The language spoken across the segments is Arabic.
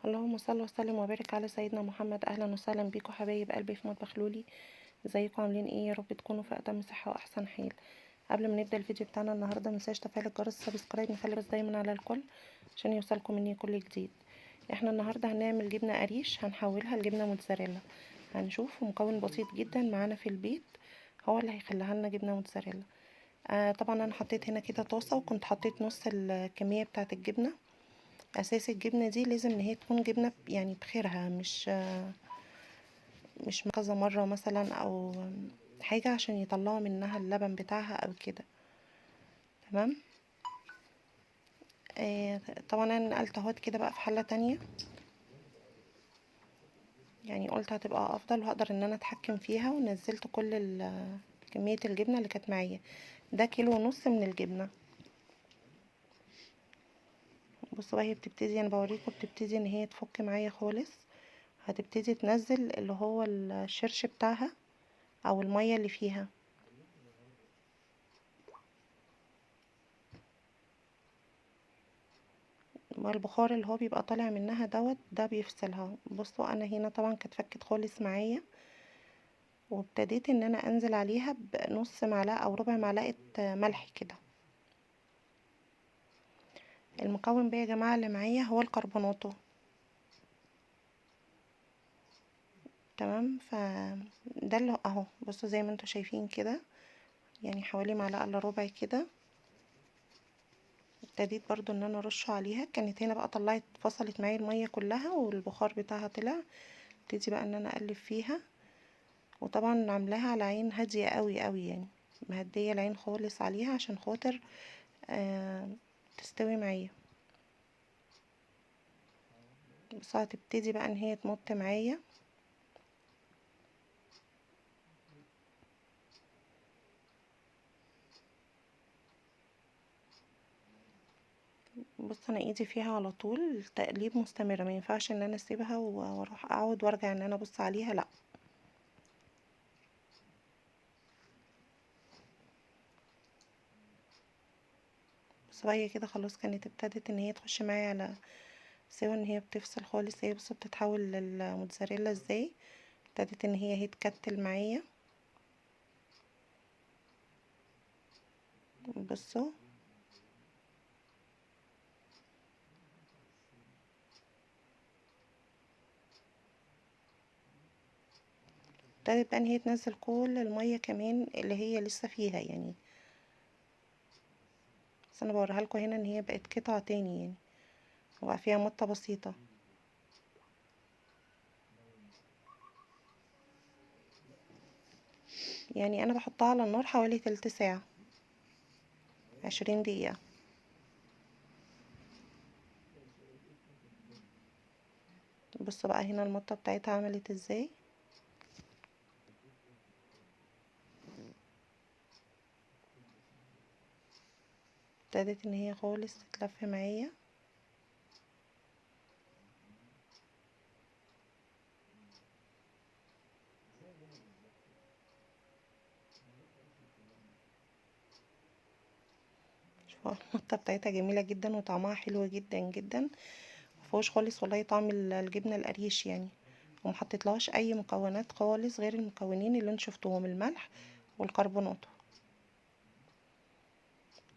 اللهم صل وسلم وبارك على سيدنا محمد. اهلا وسهلا بيكم حبايب قلبي في مطبخ لولي. ازيكم عاملين ايه؟ يا رب تكونوا في اتم صحه واحسن حال. قبل ما نبدا الفيديو بتاعنا النهارده متنساش تفعيل الجرس سبسكرايب، نخلي بس دايما على الكل عشان يوصلكم مني كل جديد. احنا النهارده هنعمل جبنه قريش، هنحولها لجبنه موتزاريلا. هنشوف مكون بسيط جدا معانا في البيت هو اللي هيخليها لنا جبنه موتزاريلا. طبعا انا حطيت هنا كده طاسه، وكنت حطيت نص الكميه بتاعه الجبنه. اساس الجبنه دي لازم ان هي تكون جبنه يعني بخيرها، مش كذا مره مثلا او حاجه عشان يطلعوا منها اللبن بتاعها او كده. تمام. طبعا انا نقلت اهوت كده بقى في حله تانية، يعني قلت هتبقى افضل وهقدر ان انا اتحكم فيها، ونزلت كل كميه الجبنه اللي كانت معايا. ده كيلو ونص من الجبنه. بصوا بقى، هي بتبتدي، انا بوريكم، بتبتدي ان هي تفك معايا خالص. هتبتدي تنزل اللي هو الشرش بتاعها او الميه اللي فيها، والبخار اللي هو بيبقى طالع منها دوت ده بيفصلها. بصوا انا هنا طبعا كانت فكت خالص معايا، وابتديت ان انا انزل عليها بنص معلقه او ربع معلقه ملح كده. المكون بقى يا جماعه اللي معايا هو الكربوناتو. تمام. ده اللي اهو، بصوا زي ما انتوا شايفين كده، يعني حوالي معلقه الا ربع كده. ابتديت برضو ان انا ارشه عليها. كانت هنا بقى طلعت فصلت معايا الميه كلها والبخار بتاعها طلع. ابتدي بقى ان انا اقلب فيها، وطبعا عاملاها على عين هاديه قوي قوي، يعني مهديه العين خالص عليها عشان خاطر آه تستوي معايا. بس هتبتدي بقى ان هي تمط معايا. بص انا ايدي فيها على طول، تقليب مستمر، ما ينفعش ان انا اسيبها واروح اقعد وارجع ان انا ابص عليها، لا. بس بقى هي كده خلاص كانت ابتدت ان هي تخش معايا على سوا، ان هي بتفصل خالص. هي بص بتتحول للموتزاريلا ازاي، ابتدت ان هي تكتل معايا. بصوا ابتدت بقى ان هي تنزل كل المية كمان اللي هي لسه فيها يعني. بس انا بوريها لكم هنا ان هي بقت قطع تاني يعني، وبقى فيها مطة بسيطة. يعني انا بحطها على النار حوالي تلت ساعة، 20 دقيقة. بصوا بقى هنا المطة بتاعتها عملت ازاي. ابتدت ان هي خالص تتلف معايا. شوفوا المطة بتاعتها جميلة جدا وطعمها حلو جدا جدا، مفيهوش خالص والله طعم الجبنة القريش يعني. ومحطتلهاش اي مكونات خالص غير المكونين اللي انتوا شفتوهم، الملح والكربونات.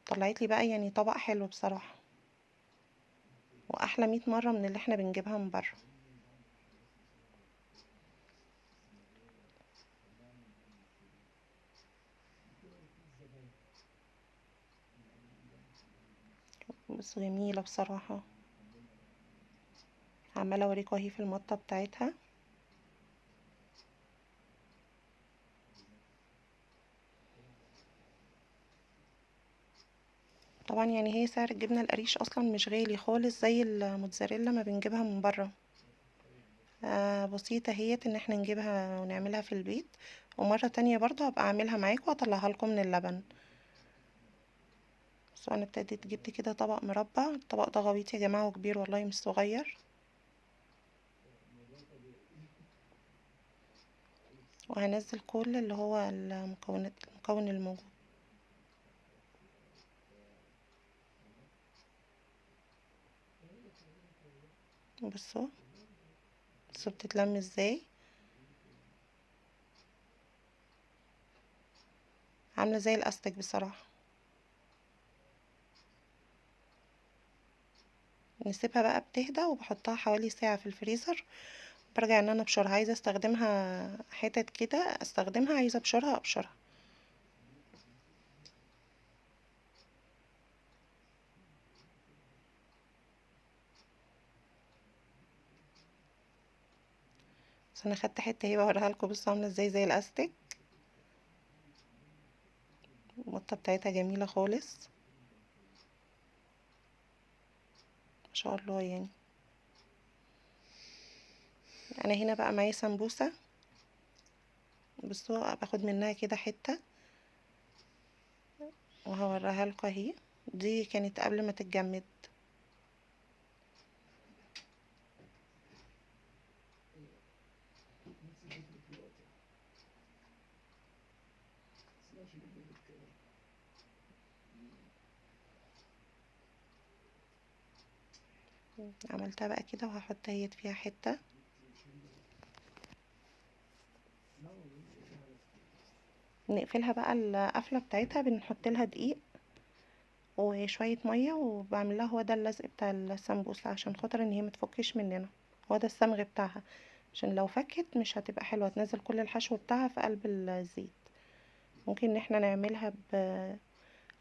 طلعت لي بقى يعني طبق حلو بصراحة، واحلى 100 مرة من اللي احنا بنجيبها من بره. بس جميلة بصراحة. عمالة اوريكم اهي في المطة بتاعتها. طبعا يعني هي سعر الجبنة القريش اصلا مش غالي خالص زي الموتزاريلا ما بنجيبها من بره. بسيطة هي ان احنا نجيبها ونعملها في البيت. ومرة تانية برضو هبقى اعملها معاكم واطلعها لكم من اللبن. بس انا ابتديت جبت كده طبق مربع. الطبق ده غويط يا جماعة وكبير والله مش صغير. وهنزل كل اللي هو المكون الموجود. بصوا بصوا بتتلم ازاي، عامله زي الاستك بصراحه. نسيبها بقى بتهدى وبحطها حوالي ساعه في الفريزر. برجع ان انا ابشرها، عايزه استخدمها حتت كده استخدمها، عايزه ابشرها ابشرها. بس انا خدت حته اهي بوريها لكم، بصوا عامله ازاي زي الاستك. المطه بتاعتها جميله خالص ما شاء الله يعني. انا هنا بقى معايا سمبوسه، بصوا باخد منها كده حته وهوريها لكم اهي. دي كانت قبل ما تتجمد. عملتها بقى كده وهحط اهيت فيها حته. نقفلها بقى القفله بتاعتها، بنحط لها دقيق وشويه ميه وبعمل لها، هو ده اللزق بتاع السمبوسه عشان خاطر ان هي متفكش مننا. هو ده الصمغ بتاعها، عشان لو فكت مش هتبقى حلوه، تنزل كل الحشو بتاعها في قلب الزيت. ممكن ان احنا نعملها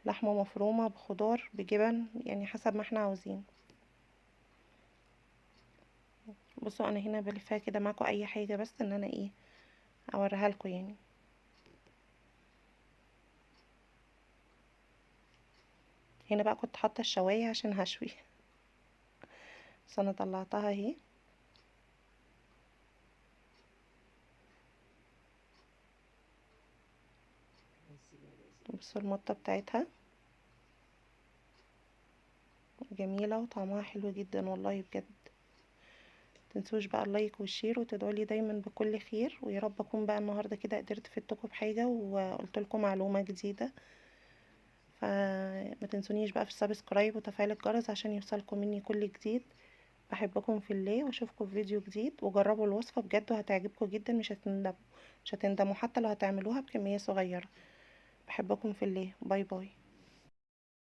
بلحمه مفرومه، بخضار، بجبن، يعني حسب ما احنا عاوزين. بصوا انا هنا بلفها كده معاكم اي حاجه، بس ان انا ايه اوريها لكم يعني. هنا بقى كنت حاطه الشوايه عشان هشوي، بس انا طلعتها اهي. بصوا المطه بتاعتها جميله وطعمها حلو جدا والله بجد. متنسوش بقى اللايك والشير، وتدعوا لي دايما بكل خير، ويا رب اكون بقى النهارده كده قدرت افيدكم بحاجه وقلت لكم معلومه جديده. فما تنسونيش بقى في السبسكرايب وتفعيل الجرس عشان يوصلكم مني كل جديد. بحبكم في الله، واشوفكم في فيديو جديد. وجربوا الوصفه بجد وهتعجبكم جدا، مش هتندموا حتى لو هتعملوها بكميه صغيره. بحبكم في الله، باي باي.